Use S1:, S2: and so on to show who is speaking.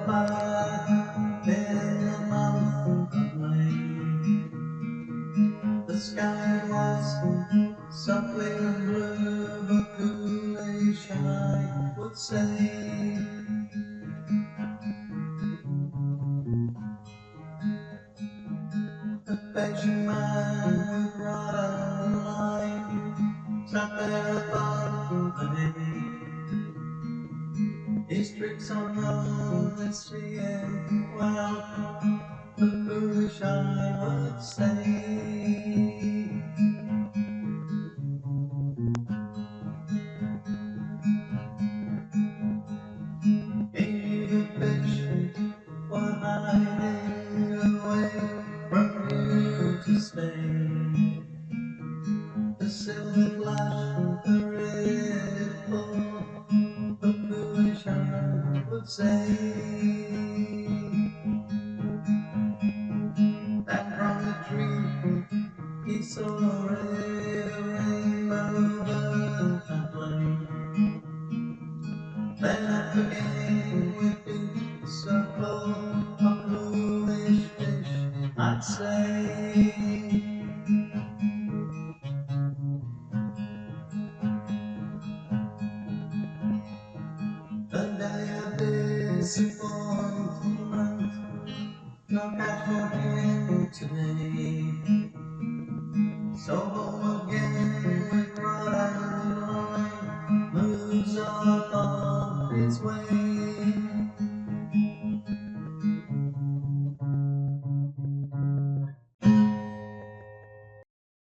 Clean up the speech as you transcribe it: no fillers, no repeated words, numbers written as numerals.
S1: by in the month of May. The sky was softly blue, but foolish I would say. The patient man with rod and line sat there above the hay. His tricks are known and seeing well, the foolish I would say. He the fish were hiding away from you to stay. The silver flash, the red ball, the foolish I would say. And from the tree he saw a red rainbow bird and play. Then up again with big circle of foolish fish, I'd say.